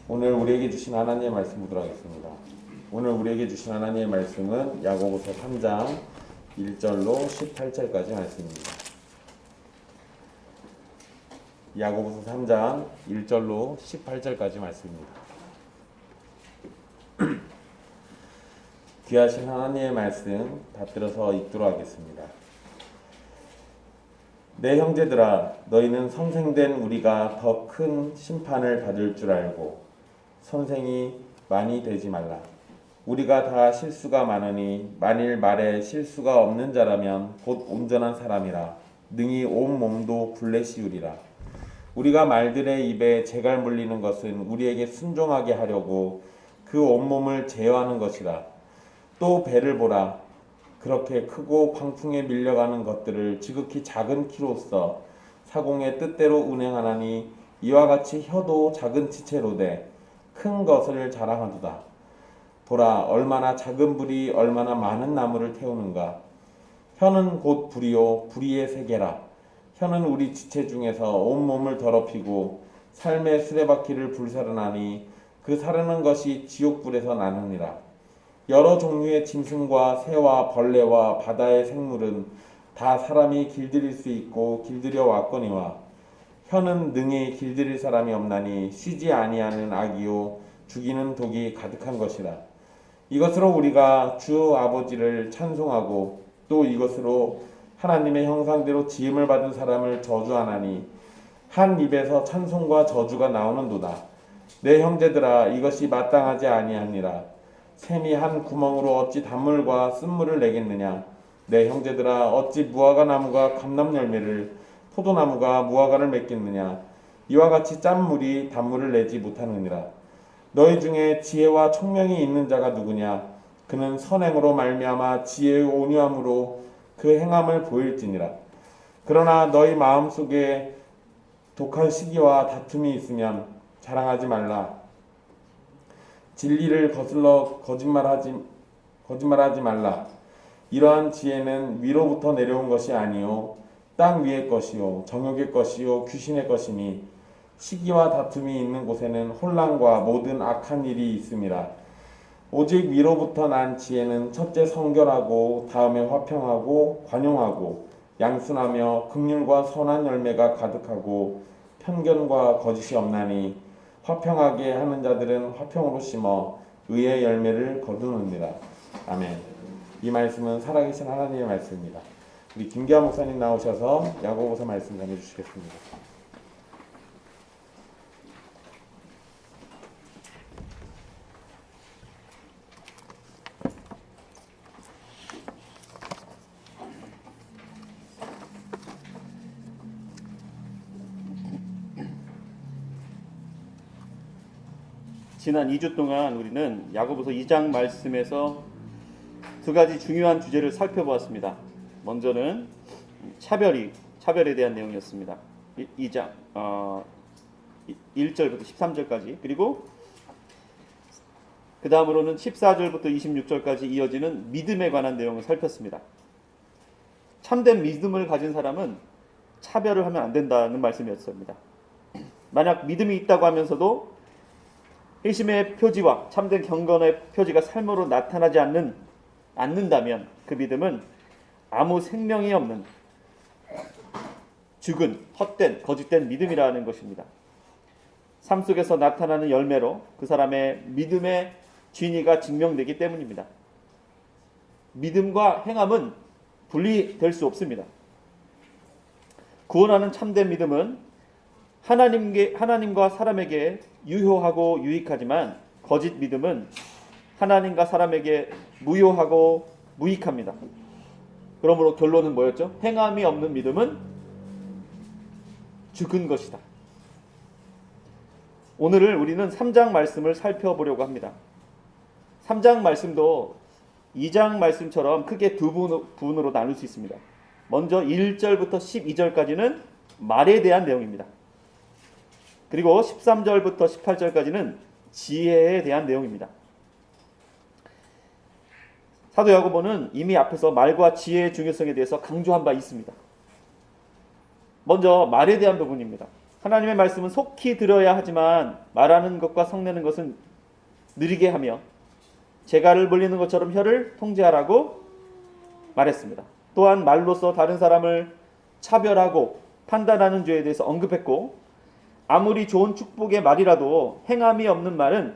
오늘 우리에게 주신 하나님의 말씀 보도록 하겠습니다. 오늘 우리에게 주신 하나님의 말씀은 야고보서 3장 1절로 18절까지 말씀입니다. 야고보서 3장 1절로 18절까지 말씀입니다. 귀하신 하나님의 말씀 받들어서 읽도록 하겠습니다. 내 형제들아, 너희는 선생된 우리가 더 큰 심판을 받을 줄 알고 선생이 많이 되지 말라. 우리가 다 실수가 많으니 만일 말에 실수가 없는 자라면 곧 온전한 사람이라 능히 온 몸도 블레시우리라. 우리가 말들의 입에 재갈 물리는 것은 우리에게 순종하게 하려고 그 온몸을 제어하는 것이라. 또 배를 보라. 그렇게 크고 광풍에 밀려가는 것들을 지극히 작은 키로써 사공의 뜻대로 운행하나니 이와 같이 혀도 작은 지체로 돼 큰 것을 자랑하도다. 보라, 얼마나 작은 불이 얼마나 많은 나무를 태우는가. 혀는 곧 불이요 불의의 세계라. 혀는 우리 지체 중에서 온몸을 더럽히고 삶의 수레바퀴를 불사르나니 그 사르는 것이 지옥불에서 나느니라. 여러 종류의 짐승과 새와 벌레와 바다의 생물은 다 사람이 길들일 수 있고 길들여 왔거니와 혀는 능히 길들일 사람이 없나니 쉬지 아니하는 악이요 죽이는 독이 가득한 것이라. 이것으로 우리가 주 아버지를 찬송하고 또 이것으로 하나님의 형상대로 지음을 받은 사람을 저주하나니 한 입에서 찬송과 저주가 나오는도다. 내 형제들아, 이것이 마땅하지 아니하니라. 샘이 한 구멍으로 어찌 단물과 쓴물을 내겠느냐. 내 형제들아, 어찌 무화과 나무가 감람 열매를 포도나무가 무화과를 맺겠느냐. 이와 같이 짠 물이 단물을 내지 못하느니라. 너희 중에 지혜와 총명이 있는 자가 누구냐. 그는 선행으로 말미암아 지혜의 온유함으로 그 행함을 보일지니라. 그러나 너희 마음속에 독한 시기와 다툼이 있으면 자랑하지 말라. 진리를 거슬러 거짓말하지 말라. 이러한 지혜는 위로부터 내려온 것이 아니요 땅 위의 것이요 정욕의 것이요 귀신의 것이니 시기와 다툼이 있는 곳에는 혼란과 모든 악한 일이 있음이라. 오직 위로부터 난 지혜는 첫째 성결하고 다음에 화평하고 관용하고 양순하며 긍휼과 선한 열매가 가득하고 편견과 거짓이 없나니 화평하게 하는 자들은 화평으로 심어 의의 열매를 거두느니라. 아멘. 이 말씀은 살아계신 하나님의 말씀입니다. 우리 김기환 목사님 나오셔서 야고보서 말씀 전해주시겠습니다. 지난 2주 동안 우리는 야고보서 2장 말씀에서 두 가지 중요한 주제를 살펴보았습니다. 먼저는 차별에 대한 내용이었습니다. 2장 1절부터 13절까지, 그리고 그 다음으로는 14절부터 26절까지 이어지는 믿음에 관한 내용을 살폈습니다. 참된 믿음을 가진 사람은 차별을 하면 안 된다는 말씀이었습니다. 만약 믿음이 있다고 하면서도 회심의 표지와 참된 경건의 표지가 삶으로 나타나지 않는다면 그 믿음은 아무 생명이 없는 죽은 헛된 거짓된 믿음이라는 것입니다. 삶 속에서 나타나는 열매로 그 사람의 믿음의 진위가 증명되기 때문입니다. 믿음과 행함은 분리될 수 없습니다. 구원하는 참된 믿음은 하나님과 사람에게 유효하고 유익하지만 거짓 믿음은 하나님과 사람에게 무효하고 무익합니다. 그러므로 결론은 뭐였죠? 행함이 없는 믿음은 죽은 것이다. 오늘 우리는 3장 말씀을 살펴보려고 합니다. 3장 말씀도 2장 말씀처럼 크게 두 부분으로 나눌 수 있습니다. 먼저 1절부터 12절까지는 말에 대한 내용입니다. 그리고 13절부터 18절까지는 지혜에 대한 내용입니다. 사도 야고보는 이미 앞에서 말과 지혜의 중요성에 대해서 강조한 바 있습니다. 먼저 말에 대한 부분입니다. 하나님의 말씀은 속히 들어야 하지만 말하는 것과 성내는 것은 느리게 하며 재갈을 물리는 것처럼 혀를 통제하라고 말했습니다. 또한 말로써 다른 사람을 차별하고 판단하는 죄에 대해서 언급했고, 아무리 좋은 축복의 말이라도 행함이 없는 말은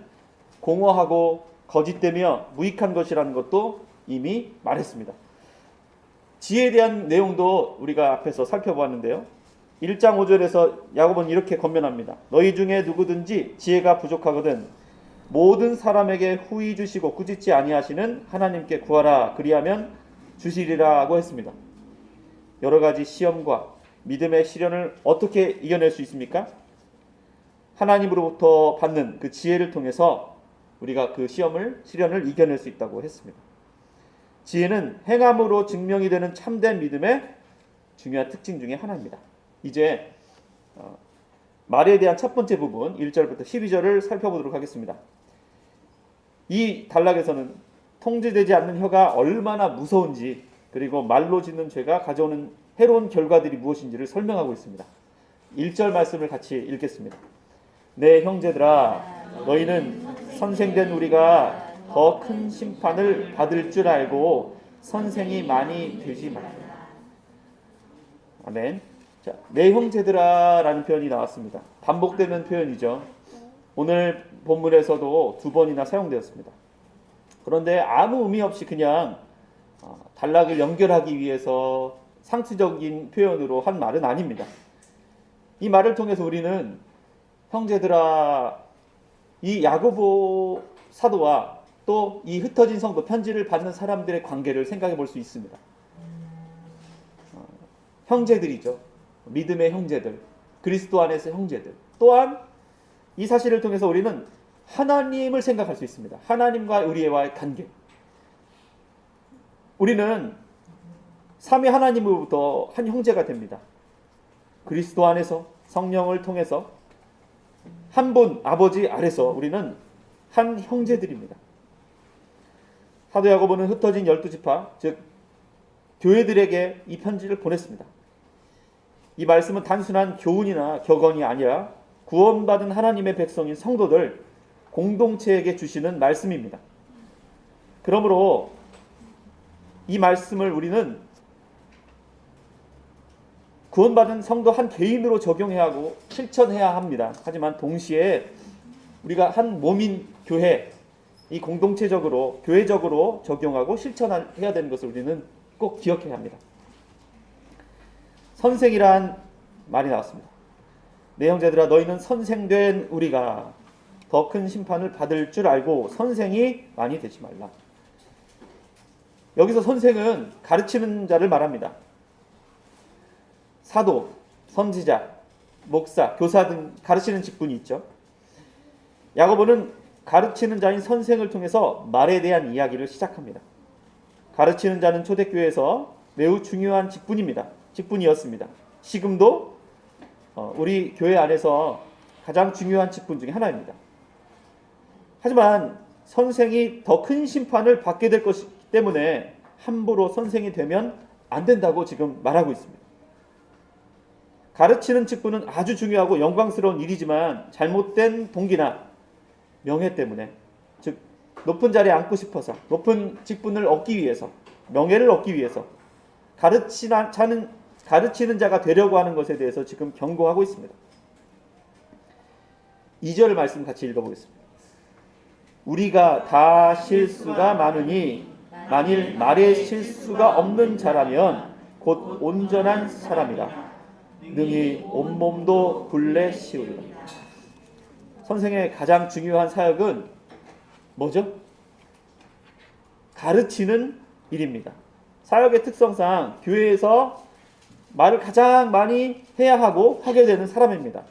공허하고 거짓되며 무익한 것이라는 것도 이미 말했습니다. 지혜에 대한 내용도 우리가 앞에서 살펴보았는데요. 1장 5절에서 야고보는 이렇게 권면합니다. 너희 중에 누구든지 지혜가 부족하거든 모든 사람에게 후히 주시고 꾸짖지 아니하시는 하나님께 구하라, 그리하면 주시리라고 했습니다. 여러 가지 시험과 믿음의 시련을 어떻게 이겨낼 수 있습니까? 하나님으로부터 받는 그 지혜를 통해서 우리가 그 시련을 이겨낼 수 있다고 했습니다. 지혜는 행함으로 증명이 되는 참된 믿음의 중요한 특징 중에 하나입니다. 이제 말에 대한 첫 번째 부분 1절부터 12절을 살펴보도록 하겠습니다. 이 단락에서는 통제되지 않는 혀가 얼마나 무서운지, 그리고 말로 짓는 죄가 가져오는 해로운 결과들이 무엇인지를 설명하고 있습니다. 1절 말씀을 같이 읽겠습니다. 내 형제들아, 너희는 선생된 우리가 더 큰 심판을 받을 줄 알고 선생이 많이 되지 말라. 아멘. 자, 내 형제들아 라는 표현이 나왔습니다. 반복되는 표현이죠. 오늘 본문에서도 2번이나 사용되었습니다. 그런데 아무 의미 없이 그냥 단락을 연결하기 위해서 상투적인 표현으로 한 말은 아닙니다. 이 말을 통해서 우리는 형제들아, 이 야고보 사도와 또 이 흩어진 성도, 편지를 받는 사람들의 관계를 생각해 볼 수 있습니다. 형제들이죠. 믿음의 형제들, 그리스도 안에서 형제들. 또한 이 사실을 통해서 우리는 하나님을 생각할 수 있습니다. 하나님과 우리와의 관계. 우리는 삼위 하나님으로부터 한 형제가 됩니다. 그리스도 안에서 성령을 통해서 한 분 아버지 아래서 우리는 한 형제들입니다. 사도 야고보는 흩어진 12지파, 즉 교회들에게 이 편지를 보냈습니다. 이 말씀은 단순한 교훈이나 격언이 아니라 구원받은 하나님의 백성인 성도들 공동체에게 주시는 말씀입니다. 그러므로 이 말씀을 우리는 구원받은 성도 한 개인으로 적용해야 하고 실천해야 합니다. 하지만 동시에 우리가 한 몸인 교회, 이 공동체적으로, 교회적으로 적용하고 실천해야 되는 것을 우리는 꼭 기억해야 합니다. 선생이란 말이 나왔습니다. 내 형제들아, 너희는 선생된 우리가 더 큰 심판을 받을 줄 알고 선생이 많이 되지 말라. 여기서 선생은 가르치는 자를 말합니다. 사도, 선지자, 목사, 교사 등 가르치는 직분이 있죠. 야고보는 가르치는 자인 선생을 통해서 말에 대한 이야기를 시작합니다. 가르치는 자는 초대교회에서 매우 중요한 직분이었습니다. 지금도 우리 교회 안에서 가장 중요한 직분 중에 하나입니다. 하지만 선생이 더 큰 심판을 받게 될 것이기 때문에 함부로 선생이 되면 안 된다고 지금 말하고 있습니다. 가르치는 직분은 아주 중요하고 영광스러운 일이지만 잘못된 동기나 명예 때문에, 즉 높은 자리에 앉고 싶어서, 높은 직분을 얻기 위해서, 명예를 얻기 위해서 가르치는 자가 되려고 하는 것에 대해서 지금 경고하고 있습니다. 2절 말씀 같이 읽어보겠습니다. 우리가 다 실수가 많으니 만일 말에 실수가 없는 자라면 곧 온전한 사람이라 능히 온몸도 굴레 씌우리라. 선생의 가장 중요한 사역은 뭐죠? 가르치는 일입니다. 사역의 특성상 교회에서 말을 가장 많이 해야 하고 하게 되는 사람입니다.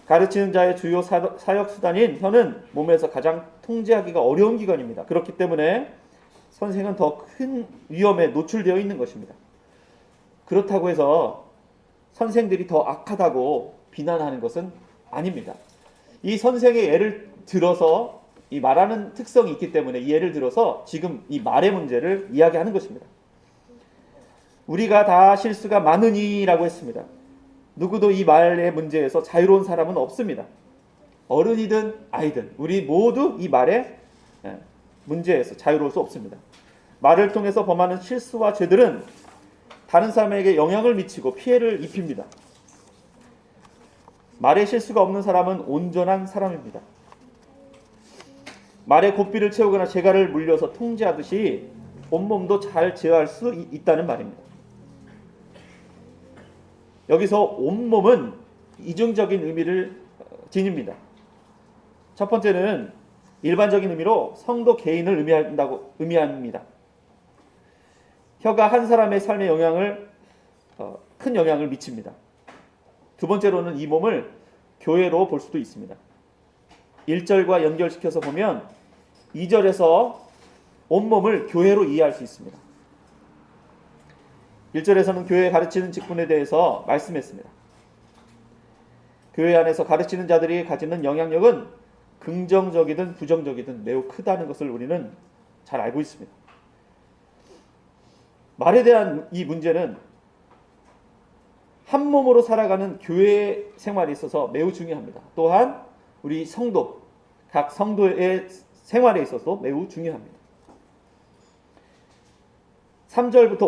가르치는 자의 주요 사역 수단인 혀는 몸에서 가장 통제하기가 어려운 기관입니다. 그렇기 때문에 선생은 더 큰 위험에 노출되어 있는 것입니다. 그렇다고 해서 선생들이 더 악하다고 비난하는 것은 아닙니다. 이 선생의 예를 들어서, 이 말하는 특성이 있기 때문에 이 예를 들어서 지금 이 말의 문제를 이야기하는 것입니다. 우리가 다 실수가 많으니라고 했습니다. 누구도 이 말의 문제에서 자유로운 사람은 없습니다. 어른이든 아이든 우리 모두 이 말의 문제에서 자유로울 수 없습니다. 말을 통해서 범하는 실수와 죄들은 다른 사람에게 영향을 미치고 피해를 입힙니다. 말에 실수가 없는 사람은 온전한 사람입니다. 말에 고삐를 채우거나 재갈을 물려서 통제하듯이 온몸도 잘 제어할 수 있다는 말입니다. 여기서 온몸은 이중적인 의미를 지닙니다. 첫 번째는 일반적인 의미로 성도 개인을 의미합니다. 혀가 한 사람의 삶에 큰 영향을 미칩니다. 두 번째로는 이 몸을 교회로 볼 수도 있습니다. 1절과 연결시켜서 보면 2절에서 온몸을 교회로 이해할 수 있습니다. 1절에서는 교회에 가르치는 직분에 대해서 말씀했습니다. 교회 안에서 가르치는 자들이 가지는 영향력은 긍정적이든 부정적이든 매우 크다는 것을 우리는 잘 알고 있습니다. 말에 대한 이 문제는 한 몸으로 살아가는 교회 생활에 있어서 매우 중요합니다. 또한 우리 성도, 각 성도의 생활에 있어서 매우 중요합니다. 3절부터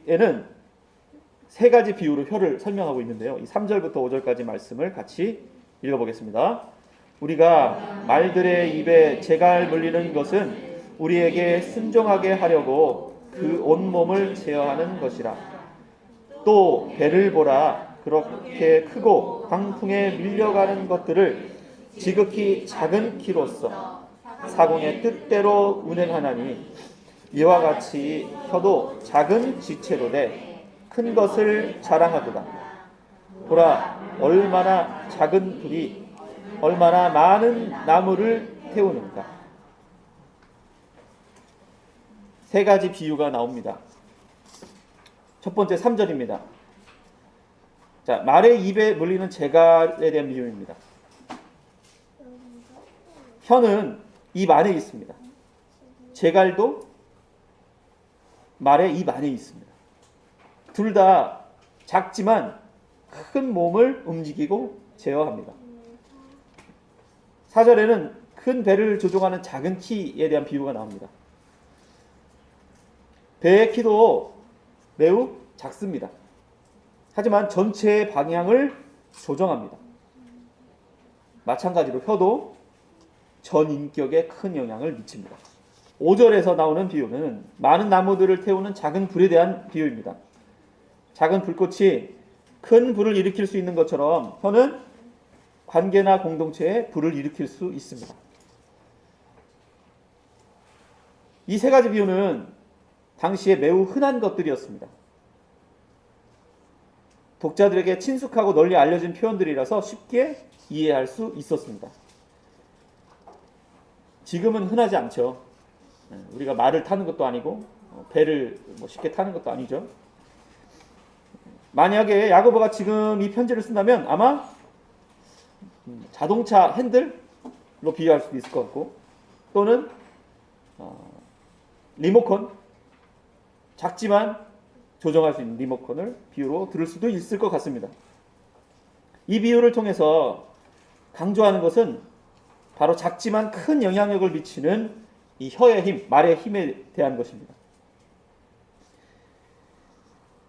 5절까지에는 세 가지 비유로 혀를 설명하고 있는데요. 이 3절부터 5절까지 말씀을 같이 읽어보겠습니다. 우리가 말들의 입에 재갈 물리는 것은 우리에게 순종하게 하려고 그 온몸을 제어하는 것이라. 또 배를 보라. 그렇게 크고 광풍에 밀려가는 것들을 지극히 작은 키로서 사공의 뜻대로 운행하나니 이와 같이 혀도 작은 지체로되 큰 것을 자랑하도다. 보라, 얼마나 작은 불이 얼마나 많은 나무를 태우는가. 세 가지 비유가 나옵니다. 첫 번째 3절입니다. 자, 말의 입에 물리는 재갈에 대한 비유입니다. 혀는 입 안에 있습니다. 재갈도 말의 입 안에 있습니다. 둘 다 작지만 큰 몸을 움직이고 제어합니다. 4절에는 큰 배를 조종하는 작은 키에 대한 비유가 나옵니다. 배의 키도 매우 작습니다. 하지만 전체의 방향을 조정합니다. 마찬가지로 혀도 전인격에 큰 영향을 미칩니다. 5절에서 나오는 비유는 많은 나무들을 태우는 작은 불에 대한 비유입니다. 작은 불꽃이 큰 불을 일으킬 수 있는 것처럼 혀는 관계나 공동체에 불을 일으킬 수 있습니다. 이 세 가지 비유는 당시에 매우 흔한 것들이었습니다. 독자들에게 친숙하고 널리 알려진 표현들이라서 쉽게 이해할 수 있었습니다. 지금은 흔하지 않죠. 우리가 말을 타는 것도 아니고 배를 쉽게 타는 것도 아니죠. 만약에 야고보가 지금 이 편지를 쓴다면 아마 자동차 핸들로 비유할 수도 있을 것 같고, 또는 리모컨, 작지만 조정할 수 있는 리모컨을 비유로 들을 수도 있을 것 같습니다. 이 비유를 통해서 강조하는 것은 바로 작지만 큰 영향력을 미치는 이 혀의 힘, 말의 힘에 대한 것입니다.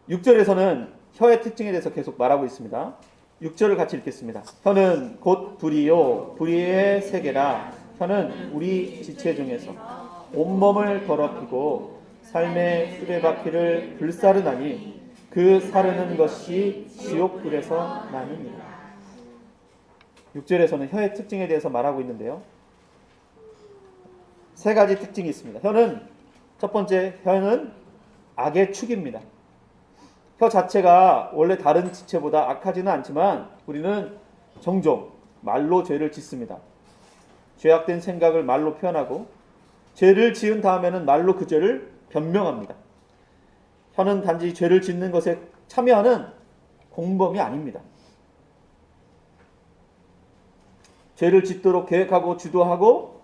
6절에서는 혀의 특징에 대해서 계속 말하고 있습니다. 6절을 같이 읽겠습니다. 혀는 곧 불이요 불의의 세계라. 혀는 우리 지체 중에서 온몸을 더럽히고 삶의 수레바퀴를 불사르나니 그 사르는 것이 지옥불에서 나느니라. 6절에서는 혀의 특징에 대해서 말하고 있는데요. 세 가지 특징이 있습니다. 첫 번째, 혀는 악의 축입니다. 혀 자체가 원래 다른 지체보다 악하지는 않지만 우리는 종종 말로 죄를 짓습니다. 죄악된 생각을 말로 표현하고 죄를 지은 다음에는 말로 그 죄를 변명합니다. 혀는 단지 죄를 짓는 것에 참여하는 공범이 아닙니다. 죄를 짓도록 계획하고 주도하고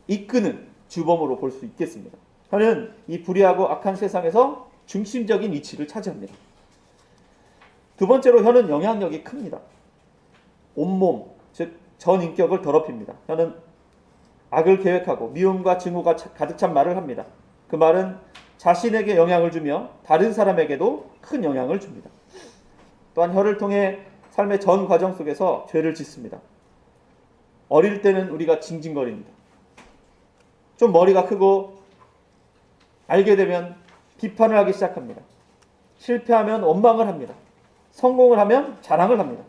이끄는 주범으로 볼 수 있겠습니다. 혀는 이 불의하고 악한 세상에서 중심적인 위치를 차지합니다. 두 번째로 혀는 영향력이 큽니다. 온몸, 즉 전인격을 더럽힙니다. 혀는 악을 계획하고 미움과 증오가 가득 찬 말을 합니다. 그 말은 자신에게 영향을 주며 다른 사람에게도 큰 영향을 줍니다. 또한 혀를 통해 삶의 전 과정 속에서 죄를 짓습니다. 어릴 때는 우리가 징징거립니다. 좀 머리가 크고 알게 되면 비판을 하기 시작합니다. 실패하면 원망을 합니다. 성공을 하면 자랑을 합니다.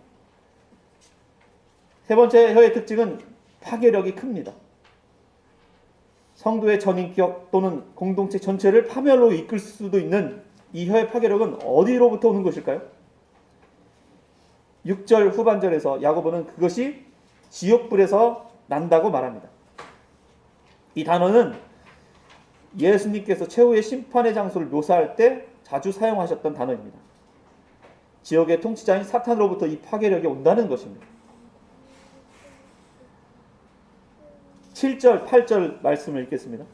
세 번째 혀의 특징은 파괴력이 큽니다. 성도의 전인격 또는 공동체 전체를 파멸로 이끌 수도 있는 이 혀의 파괴력은 어디로부터 오는 것일까요? 6절 후반절에서 야고보는 그것이 지옥불에서 난다고 말합니다. 이 단어는 예수님께서 최후의 심판의 장소를 묘사할 때 자주 사용하셨던 단어입니다. 지옥의 통치자인 사탄으로부터 이 파괴력이 온다는 것입니다. 7절, 8절 말씀을 읽겠습니다.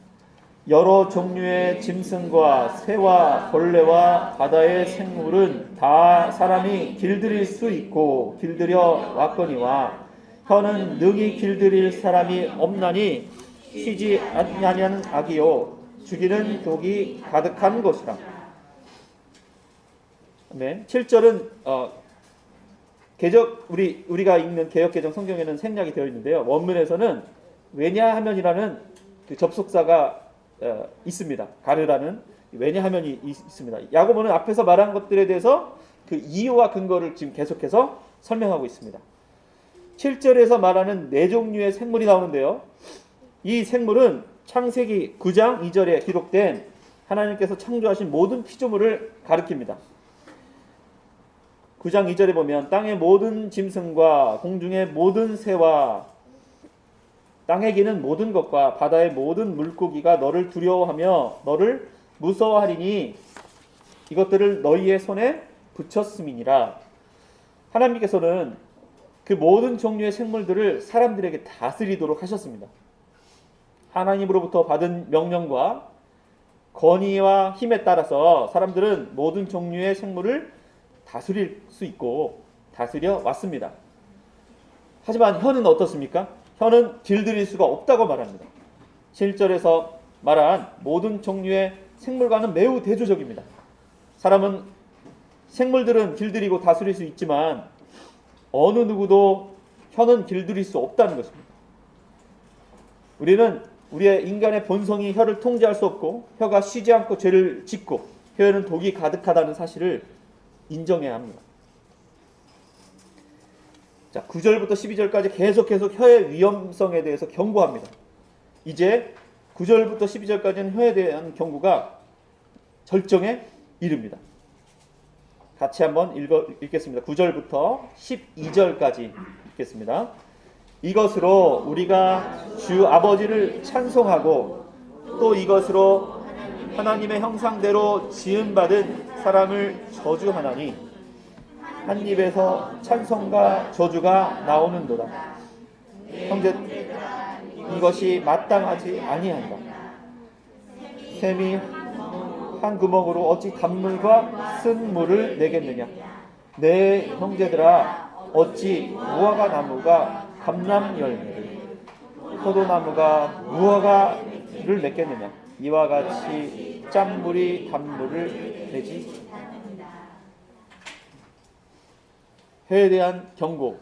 여러 종류의 짐승과 새와 벌레와 바다의 생물은 다 사람이 길들일 수 있고 길들여 왔거니와 혀는 능히 길들일 사람이 없나니 쉬지 아니하는 악이요 죽이는 독이 가득한 것이라. 네, 7절은 우리가 읽는 개역개정 성경에는 생략이 되어 있는데요. 원문에서는 왜냐하면이라는 그 접속사가 있습니다. 가르라는 왜냐하면이 있습니다. 야고보는 앞에서 말한 것들에 대해서 그 이유와 근거를 지금 계속해서 설명하고 있습니다. 7절에서 말하는 네 종류의 생물이 나오는데요. 이 생물은 창세기 9장 2절에 기록된 하나님께서 창조하신 모든 피조물을 가리킵니다. 9장 2절에 보면 땅의 모든 짐승과 공중의 모든 새와 땅에 기는 모든 것과 바다의 모든 물고기가 너를 두려워하며 너를 무서워하리니 이것들을 너희의 손에 붙였음이니라. 하나님께서는 그 모든 종류의 생물들을 사람들에게 다스리도록 하셨습니다. 하나님으로부터 받은 명령과 권위와 힘에 따라서 사람들은 모든 종류의 생물을 다스릴 수 있고 다스려 왔습니다. 하지만 혀는 어떻습니까? 혀는 길들일 수가 없다고 말합니다. 7절에서 말한 모든 종류의 생물과는 매우 대조적입니다. 생물들은 길들이고 다스릴 수 있지만 어느 누구도 혀는 길들일 수 없다는 것입니다. 우리는 우리의 인간의 본성이 혀를 통제할 수 없고 혀가 쉬지 않고 죄를 짓고 혀에는 독이 가득하다는 사실을 인정해야 합니다. 자, 9절부터 12절까지 계속 혀의 위험성에 대해서 경고합니다. 이제 9절부터 12절까지는 혀에 대한 경고가 절정에 이릅니다. 같이 한번 읽겠습니다. 9절부터 12절까지 읽겠습니다. 이것으로 우리가 주 아버지를 찬송하고 또 이것으로 하나님의 형상대로 지음받은 사람을 저주하나니 한 입에서 찬송과 저주가 나오는도다. 형제, 이것이 마땅하지 아니한다. 샘이 한 구멍으로 어찌 단물과 쓴 물을 내겠느냐. 내 형제들아, 어찌 무화과 나무가 감람 열매를, 포도나무가 무화과를 맺겠느냐. 이와 같이 짠물이 단물을 내지. 혀에 대한 경고,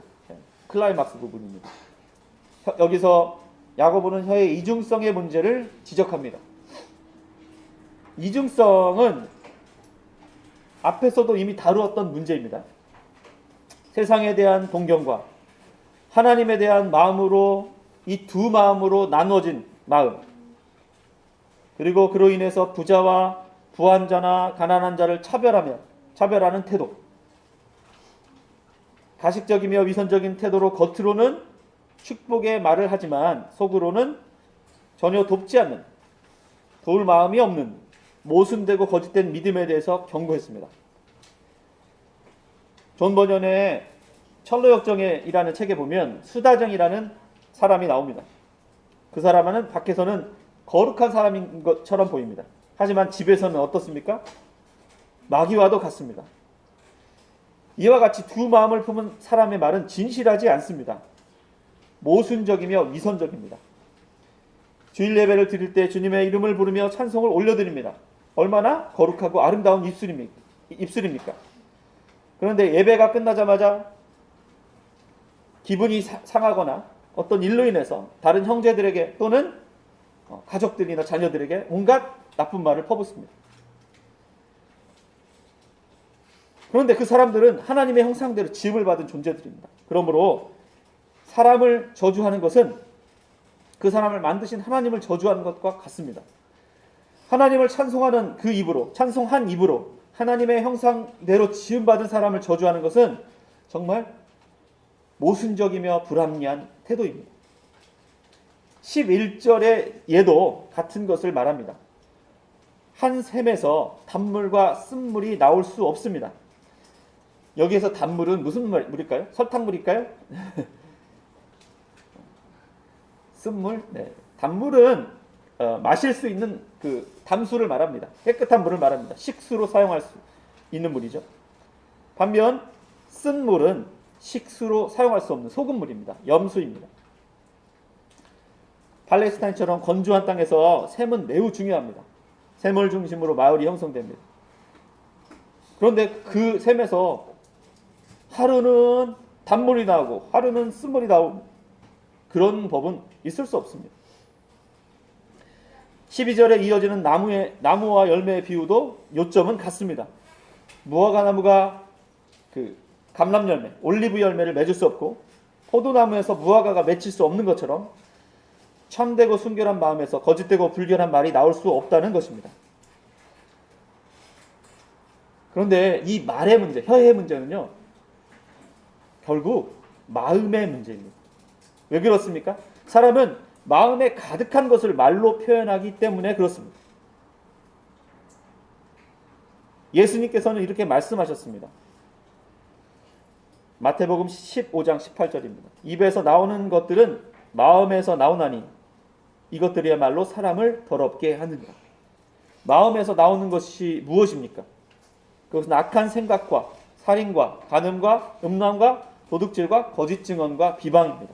클라이막스 부분입니다. 여기서 야고보는 혀의 이중성의 문제를 지적합니다. 이중성은 앞에서도 이미 다루었던 문제입니다. 세상에 대한 동경과 하나님에 대한 마음으로 이 두 마음으로 나누어진 마음, 그리고 그로 인해서 부자와 부한자나 가난한 자를 차별하는 태도, 가식적이며 위선적인 태도로 겉으로는 축복의 말을 하지만 속으로는 전혀 돕지 않는, 도울 마음이 없는 모순되고 거짓된 믿음에 대해서 경고했습니다. 존 버년의 철로역정이라는 책에 보면 수다정이라는 사람이 나옵니다. 그 사람은 밖에서는 거룩한 사람인 것처럼 보입니다. 하지만 집에서는 어떻습니까? 마귀와도 같습니다. 이와 같이 두 마음을 품은 사람의 말은 진실하지 않습니다. 모순적이며 위선적입니다. 주일 예배를 드릴 때 주님의 이름을 부르며 찬송을 올려드립니다. 얼마나 거룩하고 아름다운 입술입니까? 그런데 예배가 끝나자마자 기분이 상하거나 어떤 일로 인해서 다른 형제들에게 또는 가족들이나 자녀들에게 온갖 나쁜 말을 퍼붓습니다. 그런데 그 사람들은 하나님의 형상대로 지음을 받은 존재들입니다. 그러므로 사람을 저주하는 것은 그 사람을 만드신 하나님을 저주하는 것과 같습니다. 하나님을 찬송하는 그 입으로, 찬송한 입으로 하나님의 형상대로 지음받은 사람을 저주하는 것은 정말 모순적이며 불합리한 태도입니다. 11절의 예도 같은 것을 말합니다. 한 샘에서 단물과 쓴물이 나올 수 없습니다. 여기에서 단물은 무슨 물일까요? 설탕물일까요? 쓴물? 네. 단물은 마실 수 있는 그 담수를 말합니다. 깨끗한 물을 말합니다. 식수로 사용할 수 있는 물이죠. 반면 쓴물은 식수로 사용할 수 없는 소금물입니다. 염수입니다. 팔레스타인처럼 건조한 땅에서 샘은 매우 중요합니다. 샘을 중심으로 마을이 형성됩니다. 그런데 그 샘에서 하루는 단물이 나오고 하루는 쓴물이 나오고 그런 법은 있을 수 없습니다. 12절에 이어지는 나무와 열매의 비유도 요점은 같습니다. 무화과 나무가 그 감람 열매, 올리브 열매를 맺을 수 없고 포도나무에서 무화과가 맺힐 수 없는 것처럼 참되고 순결한 마음에서 거짓되고 불결한 말이 나올 수 없다는 것입니다. 그런데 이 말의 문제, 혀의 문제는요, 결국 마음의 문제입니다. 왜 그렇습니까? 사람은 마음에 가득한 것을 말로 표현하기 때문에 그렇습니다. 예수님께서는 이렇게 말씀하셨습니다. 마태복음 15장 18절입니다. 입에서 나오는 것들은 마음에서 나오나니 이것들이야말로 사람을 더럽게 하느니라. 마음에서 나오는 것이 무엇입니까? 그것은 악한 생각과 살인과 간음과 음란과 도둑질과 거짓 증언과 비방입니다.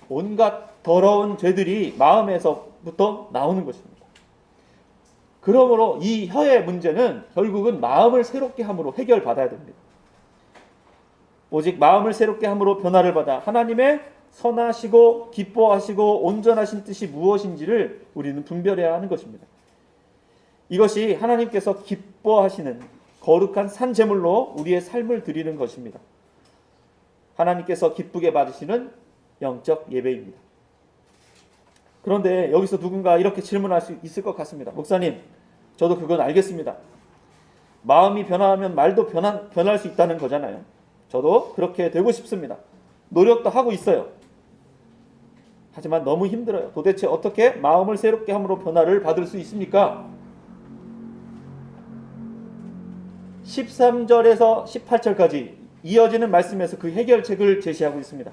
온갖 더러운 죄들이 마음에서부터 나오는 것입니다. 그러므로 이 혀의 문제는 결국은 마음을 새롭게 함으로 해결받아야 됩니다. 오직 마음을 새롭게 함으로 변화를 받아 하나님의 선하시고 기뻐하시고 온전하신 뜻이 무엇인지를 우리는 분별해야 하는 것입니다. 이것이 하나님께서 기뻐하시는 거룩한 산 제물로 우리의 삶을 드리는 것입니다. 하나님께서 기쁘게 받으시는 영적 예배입니다. 그런데 여기서 누군가 이렇게 질문할 수 있을 것 같습니다. 목사님, 저도 그건 알겠습니다. 마음이 변화하면 말도 변할 수 있다는 거잖아요. 저도 그렇게 되고 싶습니다. 노력도 하고 있어요. 하지만 너무 힘들어요. 도대체 어떻게 마음을 새롭게 함으로 변화를 받을 수 있습니까? 13절에서 18절까지 이어지는 말씀에서 그 해결책을 제시하고 있습니다.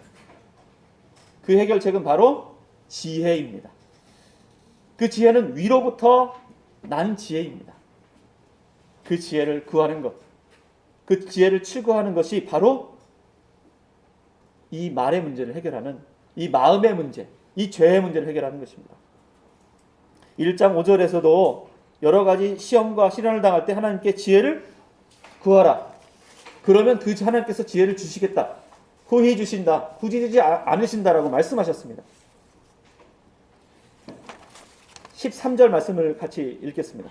그 해결책은 바로 지혜입니다. 그 지혜는 위로부터 난 지혜입니다. 그 지혜를 구하는 것, 그 지혜를 추구하는 것이 바로 이 말의 문제를 해결하는, 이 마음의 문제, 이 죄의 문제를 해결하는 것입니다. 1장 5절에서도 여러 가지 시험과 시련을 당할 때 하나님께 지혜를 구하라. 그러면 그 하나님께서 지혜를 주시겠다. 후히 주신다. 굳이 주지 않으신다라고 말씀하셨습니다. 13절 말씀을 같이 읽겠습니다.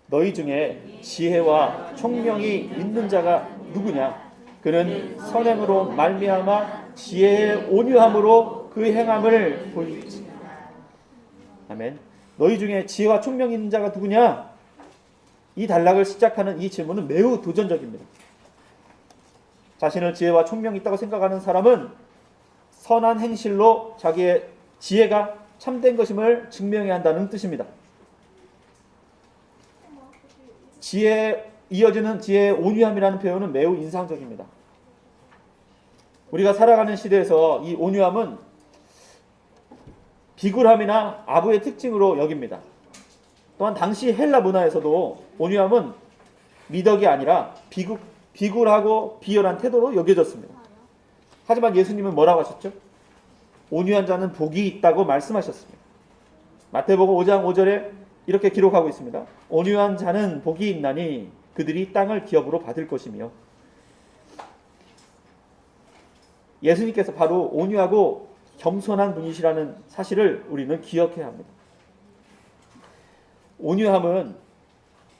너희 중에 지혜와 총명이 있는 자가 누구냐? 그는 선행으로 말미암아 지혜의 온유함으로 그 행함을 보이지. 아멘. 너희 중에 지혜와 총명이 있는 자가 누구냐? 이 단락을 시작하는 이 질문은 매우 도전적입니다. 자신을 지혜와 총명이 있다고 생각하는 사람은 선한 행실로 자기의 지혜가 참된 것임을 증명해야 한다는 뜻입니다. 이어지는 지혜의 온유함이라는 표현은 매우 인상적입니다. 우리가 살아가는 시대에서 이 온유함은 비굴함이나 아부의 특징으로 여깁니다. 또한 당시 헬라 문화에서도 온유함은 미덕이 아니라 비굴하고 비열한 태도로 여겨졌습니다. 하지만 예수님은 뭐라고 하셨죠? 온유한 자는 복이 있다고 말씀하셨습니다. 마태복음 5장 5절에 이렇게 기록하고 있습니다. 온유한 자는 복이 있나니 그들이 땅을 기업으로 받을 것이며. 예수님께서 바로 온유하고 겸손한 분이시라는 사실을 우리는 기억해야 합니다. 온유함은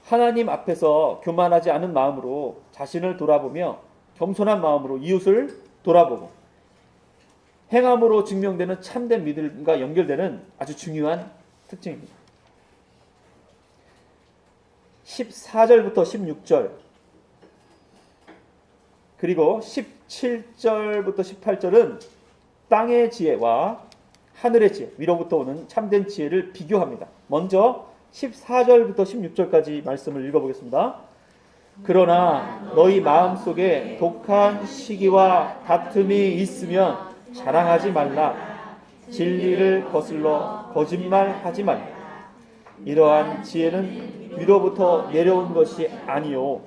하나님 앞에서 교만하지 않은 마음으로 자신을 돌아보며 겸손한 마음으로 이웃을 돌아보고 행함으로 증명되는 참된 믿음과 연결되는 아주 중요한 특징입니다. 14절부터 16절 그리고 17절부터 18절은 땅의 지혜와 하늘의 지혜, 위로부터 오는 참된 지혜를 비교합니다. 먼저 14절부터 16절까지 말씀을 읽어보겠습니다. 그러나 너희 마음속에 독한 시기와 다툼이 있으면 자랑하지 말라. 진리를 거슬러 거짓말하지 말라. 이러한 지혜는 위로부터 내려온 것이 아니요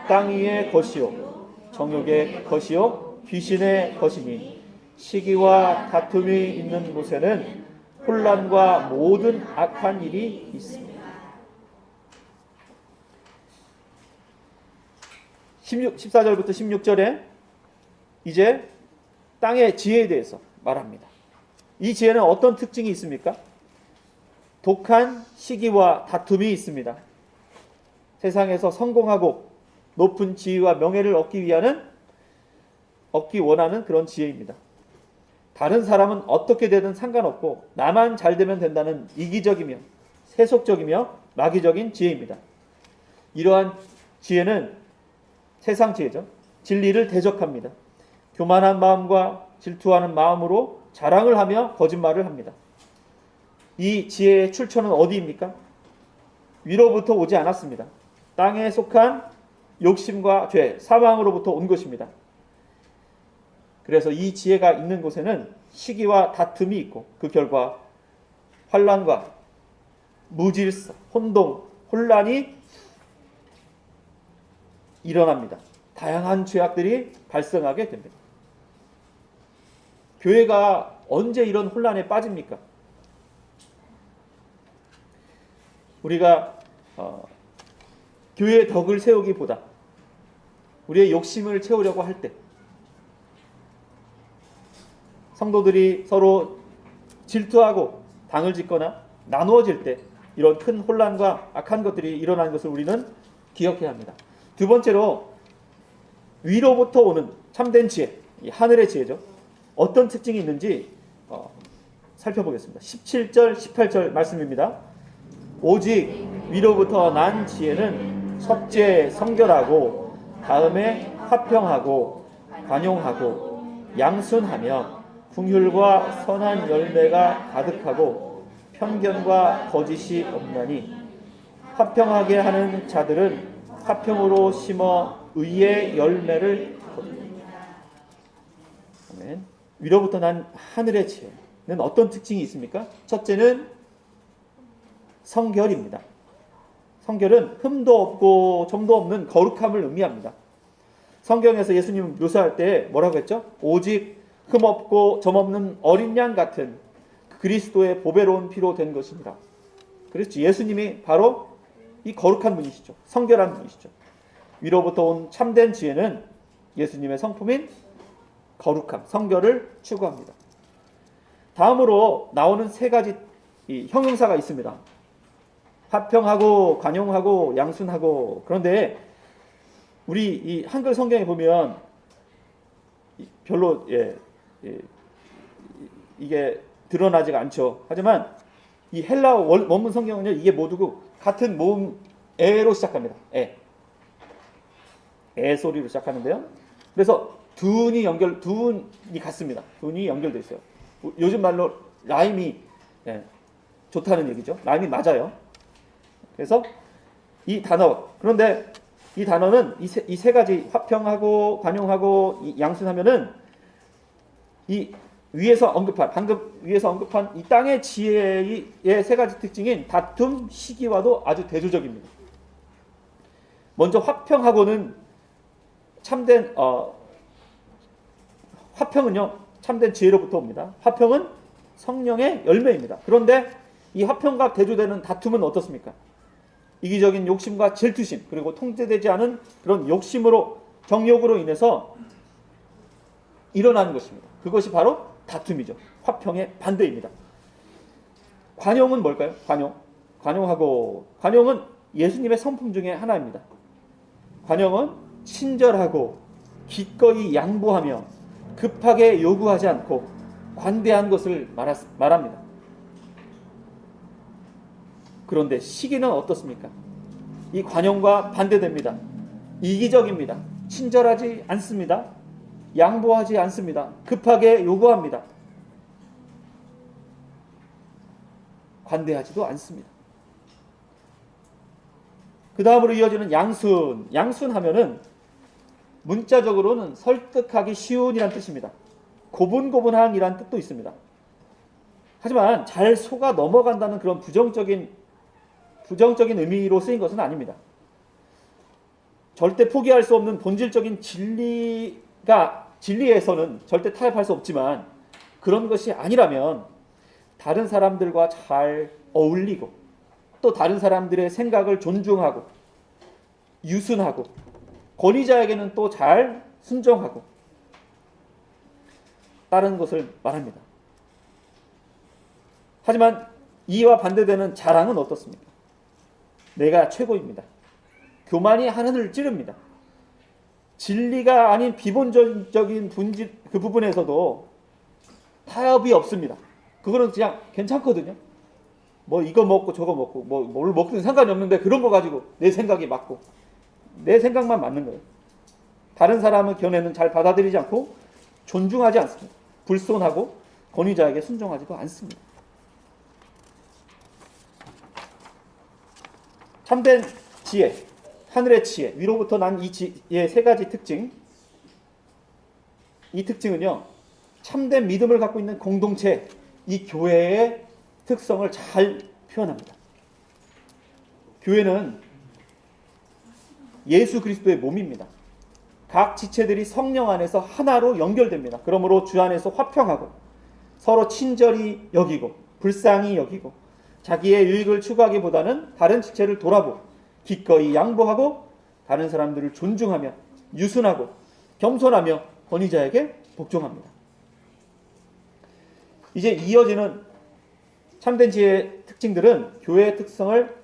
땅 위의 것이요 정욕의 것이요 귀신의 것이니 시기와 다툼이 있는 곳에는 혼란과 모든 악한 일이 있습니다. 14절부터 16절에 이제 땅의 지혜에 대해서 말합니다. 이 지혜는 어떤 특징이 있습니까? 독한 시기와 다툼이 있습니다. 세상에서 성공하고 높은 지위와 명예를 얻기 원하는 그런 지혜입니다. 다른 사람은 어떻게 되든 상관없고 나만 잘 되면 된다는 이기적이며 세속적이며 마귀적인 지혜입니다. 이러한 지혜는 세상 지혜죠. 진리를 대적합니다. 교만한 마음과 질투하는 마음으로 자랑을 하며 거짓말을 합니다. 이 지혜의 출처는 어디입니까? 위로부터 오지 않았습니다. 땅에 속한 욕심과 죄, 사망으로부터 온 것입니다. 그래서 이 지혜가 있는 곳에는 시기와 다툼이 있고 그 결과 환난과 무질서, 혼동, 혼란이 일어납니다. 다양한 죄악들이 발생하게 됩니다. 교회가 언제 이런 혼란에 빠집니까? 우리가 교회의 덕을 세우기보다 우리의 욕심을 채우려고 할 때 성도들이 서로 질투하고 당을 짓거나 나누어질 때 이런 큰 혼란과 악한 것들이 일어나는 것을 우리는 기억해야 합니다. 두 번째로 위로부터 오는 참된 지혜, 이 하늘의 지혜죠. 어떤 특징이 있는지 살펴보겠습니다. 17절, 18절 말씀입니다. 오직 위로부터 난 지혜는 첫째 성결하고 다음에 화평하고 관용하고 양순하며 긍휼과 선한 열매가 가득하고 편견과 거짓이 없나니 화평하게 하는 자들은 화평으로 심어 의의 열매를 거둡니다. 아멘. 위로부터 난 하늘의 지혜는 어떤 특징이 있습니까? 첫째는 성결입니다. 성결은 흠도 없고 점도 없는 거룩함을 의미합니다. 성경에서 예수님 묘사할 때 뭐라고 했죠? 오직 흠 없고 점 없는 어린 양 같은 그리스도의 보배로운 피로 된 것입니다. 그렇죠. 예수님이 바로 이 거룩한 분이시죠. 성결한 분이시죠. 위로부터 온 참된 지혜는 예수님의 성품인 거룩함, 성결을 추구합니다. 다음으로 나오는 세 가지 이 형용사가 있습니다. 화평하고 관용하고 양순하고. 그런데 우리 이 한글 성경에 보면 별로 이게 드러나지가 않죠. 하지만 이 헬라 원문 성경은요, 이게 모두 같은 모음 에로 시작합니다. 에 소리로 시작하는데요. 그래서 둔이 같습니다. 둔이 연결되어 있어요. 요즘 말로 라임이 좋다는 얘기죠. 라임이 맞아요. 그래서 이 단어, 그런데 이 단어는 이 세 가지 화평하고 관용하고 양순하면은 이 방금 위에서 언급한 이 땅의 지혜의 세 가지 특징인 다툼, 시기와도 아주 대조적입니다. 먼저 화평하고는 화평은요 참된 지혜로부터 옵니다. 화평은 성령의 열매입니다. 그런데 이 화평과 대조되는 다툼은 어떻습니까? 이기적인 욕심과 질투심, 그리고 통제되지 않은 그런 욕심으로, 정욕으로 인해서 일어나는 것입니다. 그것이 바로 다툼이죠. 화평의 반대입니다. 관용은 뭘까요? 관용은 예수님의 성품 중에 하나입니다. 관용은 친절하고 기꺼이 양보하며 급하게 요구하지 않고 관대한 것을 말합니다. 그런데 시기는 어떻습니까? 이 관용과 반대됩니다. 이기적입니다. 친절하지 않습니다. 양보하지 않습니다. 급하게 요구합니다. 관대하지도 않습니다. 그 다음으로 이어지는 양순. 양순하면은 문자적으로는 설득하기 쉬운이란 뜻입니다. 고분고분한이란 뜻도 있습니다. 하지만 잘 속아 넘어간다는 그런 부정적인 의미로 쓰인 것은 아닙니다. 절대 포기할 수 없는 본질적인 진리에서는 절대 타협할 수 없지만, 그런 것이 아니라면 다른 사람들과 잘 어울리고 또 다른 사람들의 생각을 존중하고 유순하고 권위자에게는 또 잘 순종하고 다른 것을 말합니다. 하지만 이와 반대되는 자랑은 어떻습니까? 내가 최고입니다. 교만이 하늘을 찌릅니다. 진리가 아닌 비본적인 그 부분에서도 타협이 없습니다. 그거는 그냥 괜찮거든요. 뭐 이거 먹고 저거 먹고 뭘 먹든 상관이 없는데 그런 거 가지고 내 생각이 맞고 내 생각만 맞는 거예요. 다른 사람의 견해는 잘 받아들이지 않고 존중하지 않습니다. 불손하고 권위자에게 순종하지도 않습니다. 참된 지혜, 하늘의 지혜, 위로부터 난 이 지혜의 세 가지 특징. 이 특징은요, 참된 믿음을 갖고 있는 공동체, 이 교회의 특성을 잘 표현합니다. 교회는 예수 그리스도의 몸입니다. 각 지체들이 성령 안에서 하나로 연결됩니다. 그러므로 주 안에서 화평하고 서로 친절히 여기고 불쌍히 여기고 자기의 유익을 추구하기보다는 다른 지체를 돌아보고 기꺼이 양보하고 다른 사람들을 존중하며 유순하고 겸손하며 권위자에게 복종합니다. 이제 이어지는 참된 지혜의 특징들은 교회의 특성을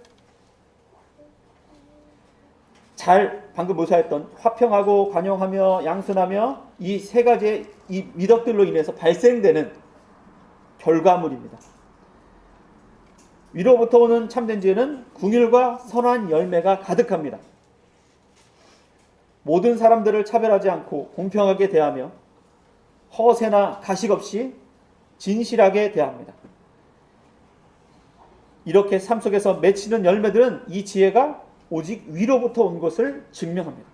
방금 묘사했던 화평하고 관용하며 양순하며 이 세 가지의 이 미덕들로 인해서 발생되는 결과물입니다. 위로부터 오는 참된 지혜는 긍휼과 선한 열매가 가득합니다. 모든 사람들을 차별하지 않고 공평하게 대하며 허세나 가식 없이 진실하게 대합니다. 이렇게 삶 속에서 맺히는 열매들은 이 지혜가 오직 위로부터 온 것을 증명합니다.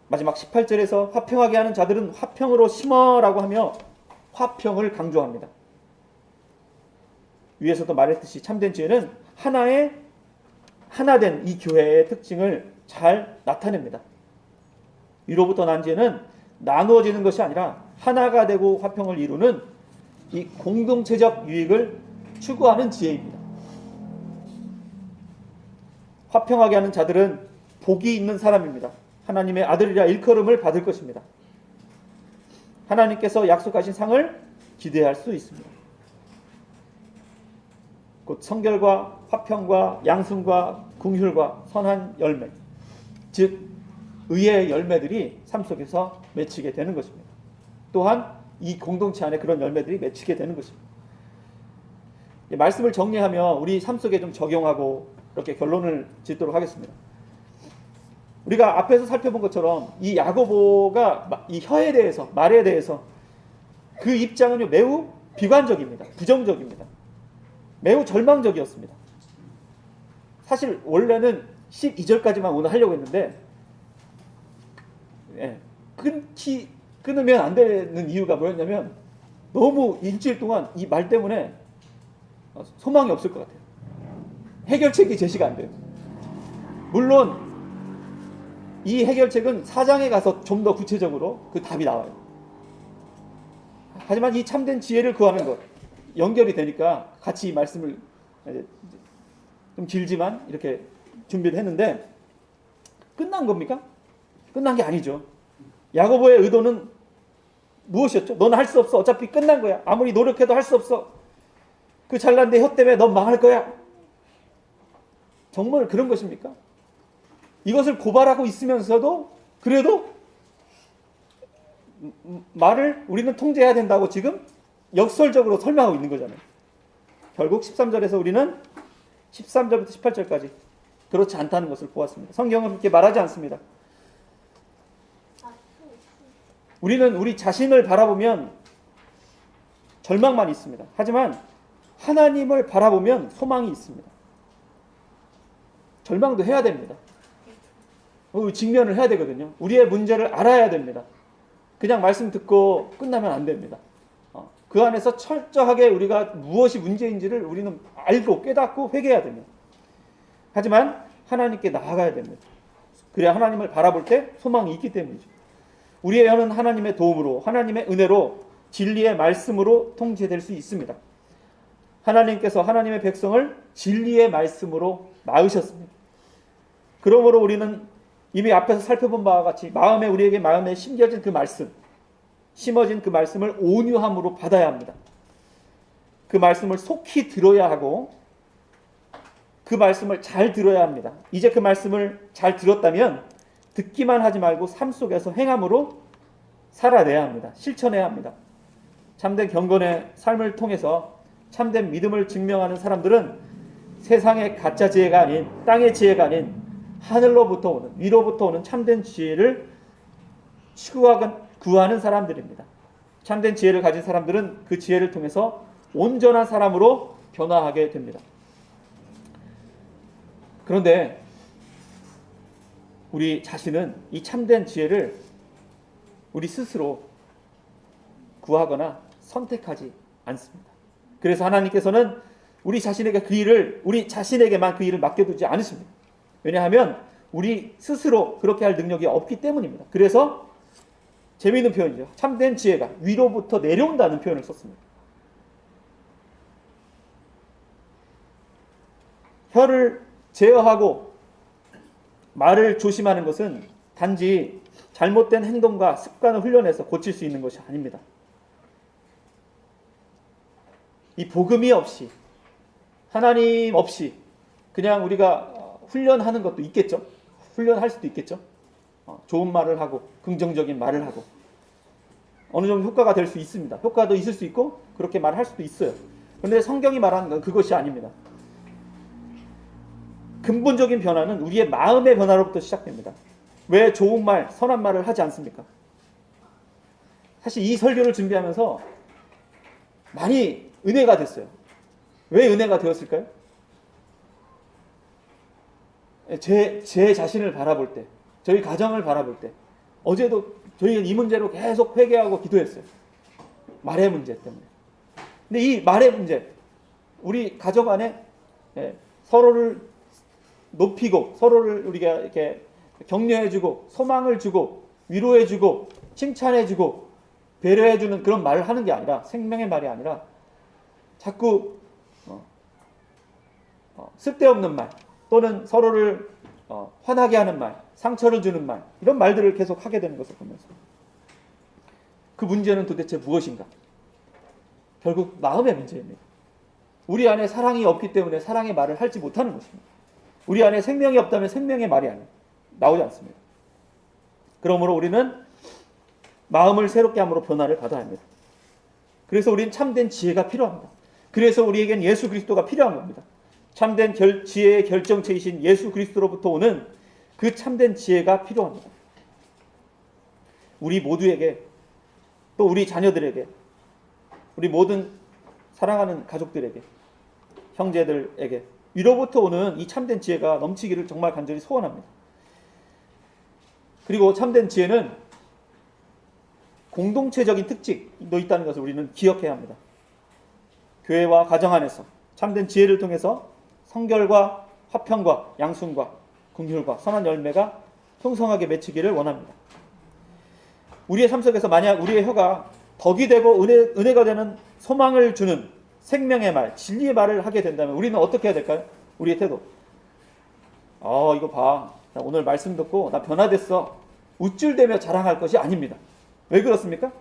마지막 18절에서 화평하게 하는 자들은 화평으로 심어라고 하며 화평을 강조합니다. 위에서도 말했듯이 참된 지혜는 하나된 이 교회의 특징을 잘 나타냅니다. 위로부터 난 지혜는 나누어지는 것이 아니라 하나가 되고 화평을 이루는 이 공동체적 유익을 추구하는 지혜입니다. 화평하게 하는 자들은 복이 있는 사람입니다. 하나님의 아들이라 일컬음을 받을 것입니다. 하나님께서 약속하신 상을 기대할 수 있습니다. 곧 성결과 화평과 양순과 긍휼과 선한 열매, 즉 의의 열매들이 삶 속에서 맺히게 되는 것입니다. 또한 이 공동체 안에 그런 열매들이 맺히게 되는 것입니다. 말씀을 정리하며 우리 삶 속에 좀 적용하고 이렇게 결론을 짓도록 하겠습니다. 우리가 앞에서 살펴본 것처럼 이 야고보가 이 혀에 대해서, 말에 대해서 그 입장은 매우 비관적입니다. 부정적입니다. 매우 절망적이었습니다. 사실 원래는 12절까지만 오늘 하려고 했는데 끊으면 안 되는 이유가 뭐였냐면 너무 일주일 동안 이 말 때문에 소망이 없을 것 같아요. 해결책이 제시가 안 돼요. 물론 이 해결책은 4장에 가서 좀 더 구체적으로 그 답이 나와요. 하지만 이 참된 지혜를 구하는 것 연결이 되니까 같이 이 말씀을 좀 길지만 이렇게 준비를 했는데, 끝난 겁니까? 끝난 게 아니죠. 야고보의 의도는 무엇이었죠? 너는 할 수 없어. 어차피 끝난 거야. 아무리 노력해도 할 수 없어. 그 잘난 내 혀 때문에 넌 망할 거야. 정말 그런 것입니까? 이것을 고발하고 있으면서도 그래도 말을 우리는 통제해야 된다고 지금 역설적으로 설명하고 있는 거잖아요. 결국 13절에서 우리는 13절부터 18절까지 그렇지 않다는 것을 보았습니다. 성경은 그렇게 말하지 않습니다. 우리는 우리 자신을 바라보면 절망만 있습니다. 하지만 하나님을 바라보면 소망이 있습니다. 절망도 해야 됩니다. 직면을 해야 되거든요. 우리의 문제를 알아야 됩니다. 그냥 말씀 듣고 끝나면 안 됩니다. 그 안에서 철저하게 우리가 무엇이 문제인지를 우리는 알고 깨닫고 회개해야 됩니다. 하지만 하나님께 나아가야 됩니다. 그래야 하나님을 바라볼 때 소망이 있기 때문이죠. 우리의 혀는 하나님의 도움으로, 하나님의 은혜로, 진리의 말씀으로 통제될 수 있습니다. 하나님께서 하나님의 백성을 진리의 말씀으로 낳으셨습니다. 그러므로 우리는 이미 앞에서 살펴본 바와 같이 우리에게 마음에 심겨진 그 말씀, 심어진 그 말씀을 온유함으로 받아야 합니다. 그 말씀을 속히 들어야 하고 그 말씀을 잘 들어야 합니다. 이제 그 말씀을 잘 들었다면 듣기만 하지 말고 삶 속에서 행함으로 살아내야 합니다. 실천해야 합니다. 참된 경건의 삶을 통해서 참된 믿음을 증명하는 사람들은 세상의 가짜 지혜가 아닌, 땅의 지혜가 아닌 하늘로부터 오는, 위로부터 오는 참된 지혜를 구하는 사람들입니다. 참된 지혜를 가진 사람들은 그 지혜를 통해서 온전한 사람으로 변화하게 됩니다. 그런데 우리 자신은 이 참된 지혜를 우리 스스로 구하거나 선택하지 않습니다. 그래서 하나님께서는 우리 자신에게만 그 일을 맡겨두지 않으십니다. 왜냐하면 우리 스스로 그렇게 할 능력이 없기 때문입니다. 그래서 재미있는 표현이죠. 참된 지혜가 위로부터 내려온다는 표현을 썼습니다. 혀를 제어하고 말을 조심하는 것은 단지 잘못된 행동과 습관을 훈련해서 고칠 수 있는 것이 아닙니다. 이 복음이 없이, 하나님 없이 그냥 우리가 훈련하는 것도 있겠죠. 훈련할 수도 있겠죠. 좋은 말을 하고 긍정적인 말을 하고 어느 정도 효과가 될 수 있습니다. 효과도 있을 수 있고 그렇게 말할 수도 있어요. 그런데 성경이 말하는 건 그것이 아닙니다. 근본적인 변화는 우리의 마음의 변화로부터 시작됩니다. 왜 좋은 말, 선한 말을 하지 않습니까? 사실 이 설교를 준비하면서 많이 은혜가 됐어요. 왜 은혜가 되었을까요? 제 자신을 바라볼 때, 저희 가정을 바라볼 때, 어제도 저희는 이 문제로 계속 회개하고 기도했어요. 말의 문제 때문에. 근데 이 말의 문제, 우리 가정 안에 서로를 높이고, 서로를 우리가 이렇게 격려해주고, 소망을 주고, 위로해주고, 칭찬해주고, 배려해주는 그런 말을 하는 게 아니라, 생명의 말이 아니라, 자꾸 쓸데없는 말, 또는 서로를 화나게 하는 말, 상처를 주는 말, 이런 말들을 계속 하게 되는 것을 보면서 그 문제는 도대체 무엇인가? 결국 마음의 문제입니다. 우리 안에 사랑이 없기 때문에 사랑의 말을 하지 못하는 것입니다. 우리 안에 생명이 없다면 생명의 말이 나오지 않습니다. 그러므로 우리는 마음을 새롭게 함으로 변화를 받아야 합니다. 그래서 우리는 참된 지혜가 필요합니다. 그래서 우리에겐 예수 그리스도가 필요한 겁니다. 참된 지혜의 결정체이신 예수 그리스도로부터 오는 그 참된 지혜가 필요합니다. 우리 모두에게, 또 우리 자녀들에게, 우리 모든 사랑하는 가족들에게, 형제들에게 위로부터 오는 이 참된 지혜가 넘치기를 정말 간절히 소원합니다. 그리고 참된 지혜는 공동체적인 특징도 있다는 것을 우리는 기억해야 합니다. 교회와 가정 안에서 참된 지혜를 통해서 성결과 화평과 양순과 긍휼과 선한 열매가 풍성하게 맺히기를 원합니다. 우리의 삶 속에서 만약 우리의 혀가 덕이 되고 은혜가 되는 소망을 주는 생명의 말, 진리의 말을 하게 된다면 우리는 어떻게 해야 될까요? 우리의 태도. 이거 봐. 나 오늘 말씀 듣고 나 변화됐어. 우쭐대며 자랑할 것이 아닙니다. 왜 그렇습니까?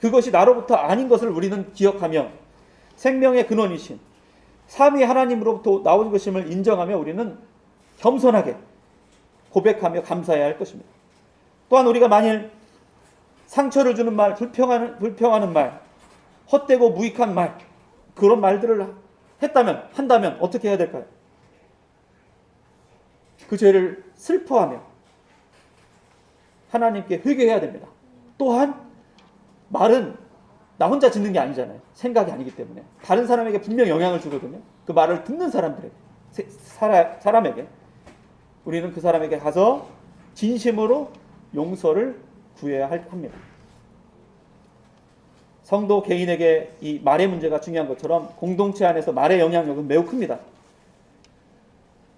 그것이 나로부터 아닌 것을 우리는 기억하며 생명의 근원이신 삼위 하나님으로부터 나온 것임을 인정하며 우리는 겸손하게 고백하며 감사해야 할 것입니다. 또한 우리가 만일 상처를 주는 말, 불평하는 말, 헛되고 무익한 말, 그런 말들을 한다면 어떻게 해야 될까요? 그 죄를 슬퍼하며 하나님께 회개해야 됩니다. 또한 말은 나 혼자 짓는 게 아니잖아요. 생각이 아니기 때문에 다른 사람에게 분명 영향을 주거든요. 그 말을 듣는 사람에게 우리는 그 사람에게 가서 진심으로 용서를 구해야 합니다. 성도 개인에게 이 말의 문제가 중요한 것처럼 공동체 안에서 말의 영향력은 매우 큽니다.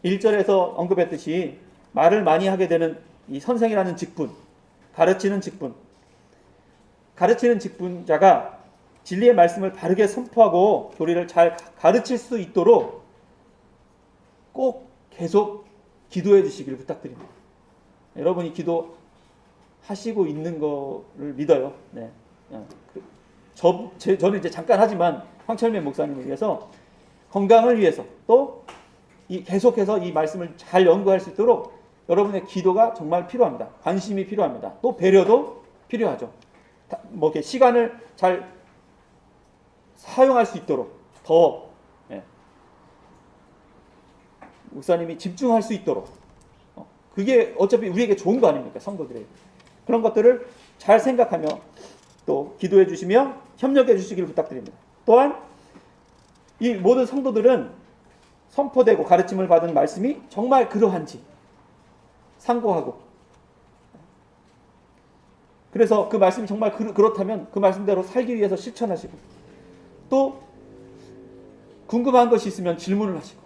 1절에서 언급했듯이 말을 많이 하게 되는 이 선생이라는 직분, 가르치는 직분자가 진리의 말씀을 바르게 선포하고 교리를 잘 가르칠 수 있도록 꼭 계속 기도해 주시기를 부탁드립니다. 여러분이 기도하시고 있는 거를 믿어요. 네. 저는 이제 잠깐 하지만 황철민 목사님을 위해서 건강을 위해서 또 계속해서 이 말씀을 잘 연구할 수 있도록 여러분의 기도가 정말 필요합니다. 관심이 필요합니다. 또 배려도 필요하죠. 이렇게 시간을 잘 사용할 수 있도록 더 목사님이 집중할 수 있도록 그게 어차피 우리에게 좋은 거 아닙니까? 성도들에게. 그런 것들을 잘 생각하며 또 기도해 주시며 협력해 주시기를 부탁드립니다. 또한 이 모든 성도들은 선포되고 가르침을 받은 말씀이 정말 그러한지 상고하고 그래서 그 말씀이 정말 그렇다면 그 말씀대로 살기 위해서 실천하시고 또 궁금한 것이 있으면 질문을 하시고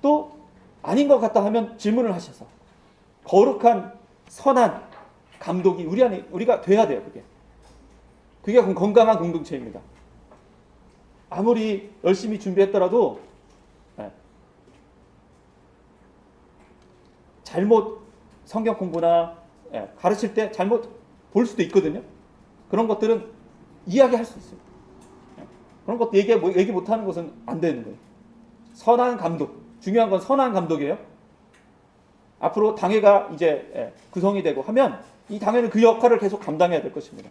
또 아닌 것 같다 하면 질문을 하셔서 거룩한 선한 감독이 우리 안에 우리가 돼야 돼요. 그게 건강한 공동체입니다. 아무리 열심히 준비했더라도 잘못 성경 공부나 가르칠 때 잘못 볼 수도 있거든요. 그런 것들은 이야기할 수 있어요. 그런 것도 얘기 못하는 것은 안 되는 거예요. 선한 감독, 중요한 건 선한 감독이에요. 앞으로 당회가 이제 구성이 되고 하면 이 당회는 그 역할을 계속 감당해야 될 것입니다.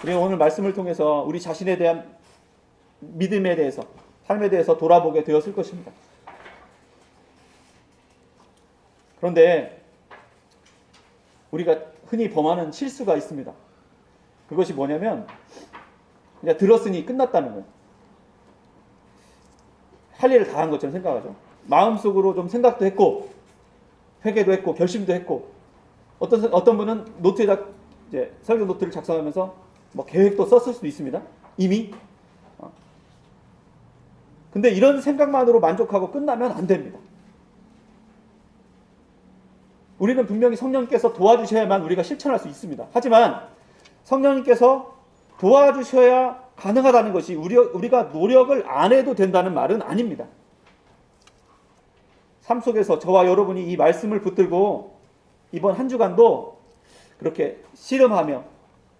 그리고 오늘 말씀을 통해서 우리 자신에 대한 믿음에 대해서, 삶에 대해서 돌아보게 되었을 것입니다. 그런데 우리가 흔히 범하는 실수가 있습니다. 그것이 뭐냐면 그냥 들었으니 끝났다는 거예요. 할 일을 다 한 것처럼 생각하죠. 마음속으로 좀 생각도 했고 회개도 했고 결심도 했고 어떤 분은 노트에다 이제 설교 노트를 작성하면서 뭐 계획도 썼을 수도 있습니다. 이미. 근데 이런 생각만으로 만족하고 끝나면 안 됩니다. 우리는 분명히 성령님께서 도와주셔야만 우리가 실천할 수 있습니다. 하지만 성령님께서 도와주셔야 가능하다는 것이 우리가 노력을 안 해도 된다는 말은 아닙니다. 삶 속에서 저와 여러분이 이 말씀을 붙들고 이번 한 주간도 그렇게 씨름하며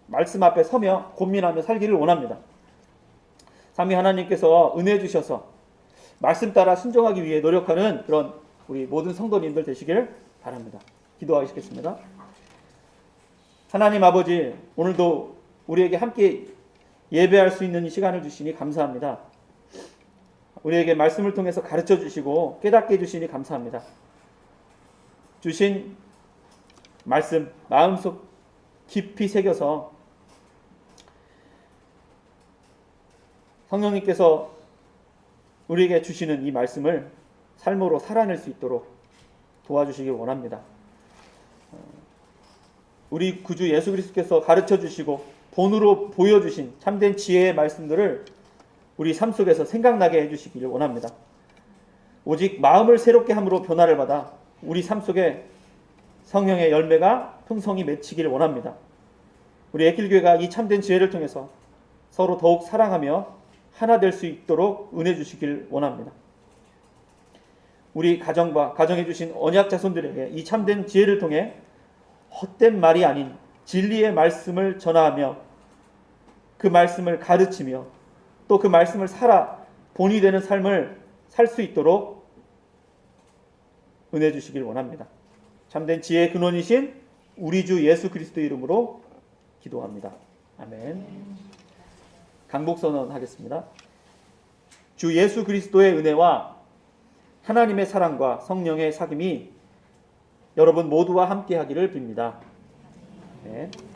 말씀 앞에 서며 고민하며 살기를 원합니다. 삼위 하나님께서 은혜 주셔서 말씀 따라 순종하기 위해 노력하는 그런 우리 모든 성도님들 되시길 바랍니다. 기도하시겠습니다. 하나님 아버지, 오늘도 우리에게 함께 예배할 수 있는 이 시간을 주시니 감사합니다. 우리에게 말씀을 통해서 가르쳐 주시고 깨닫게 해주시니 감사합니다. 주신 말씀 마음속 깊이 새겨서 성령님께서 우리에게 주시는 이 말씀을 삶으로 살아낼 수 있도록 도와주시기 원합니다. 우리 구주 예수 그리스도께서 가르쳐 주시고 본으로 보여주신 참된 지혜의 말씀들을 우리 삶 속에서 생각나게 해주시기를 원합니다. 오직 마음을 새롭게 함으로 변화를 받아 우리 삶 속에 성령의 열매가 풍성히 맺히기를 원합니다. 우리 애길교회가 이 참된 지혜를 통해서 서로 더욱 사랑하며 하나 될 수 있도록 은혜 주시길 원합니다. 우리 가정과 가정해 주신 언약 자손들에게 이 참된 지혜를 통해 헛된 말이 아닌 진리의 말씀을 전하며 그 말씀을 가르치며 또 그 말씀을 살아 본이 되는 삶을 살 수 있도록 은혜 주시길 원합니다. 참된 지혜의 근원이신 우리 주 예수 그리스도 이름으로 기도합니다. 아멘. 강복 선언하겠습니다. 주 예수 그리스도의 은혜와 하나님의 사랑과 성령의 사귐이 여러분 모두와 함께 하기를 빕니다. 아멘.